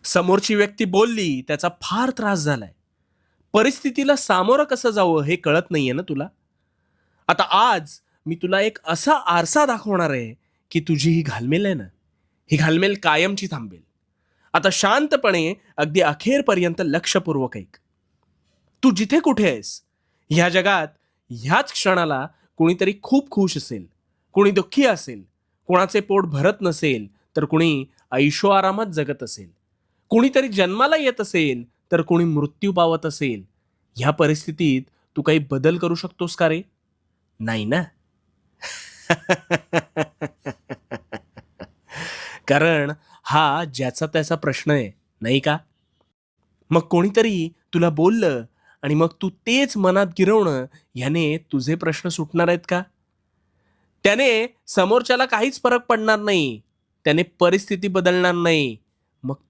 समोरची व्यक्ती बोलली, त्याचा फार त्रास झालाय. परिस्थितीला सामोरं कसं जावं हे कळत नाहीये ना तुला? आता आज मी तुला एक असा आरसा दाखवणार आहे, की तुझी ही घालमेल आहे ना, ही घालमेल कायमची थांबेल. आता शांतपणे अगदी अखेरपर्यंत लक्षपूर्वक ऐक. तू जिथे कुठे आहेस, ह्या जगात ह्याच क्षणाला कुणीतरी खूप खुश असेल, कुणी दुःखी असेल, कुणाचे पोट भरत नसेल, तर कुणी ऐशोआरामात जगत असेल. कुणीतरी जन्माला येत असेल, तर कुणी मृत्यू पावत असेल. ह्या परिस्थितीत तू काही बदल करू शकतोस का रे? नाही ना? कारण हा ज्याचा त्याचा प्रश्न आहे, नाही का? मग कोणीतरी तुला बोललं आणि मग तू तेच मनात गिरवणं, ह्याने तुझे प्रश्न सुटणार आहेत का? त्याने समोरच्याला काहीच फरक पडणार नाही. त्याने परिस्थिती बदलणार नाही. मग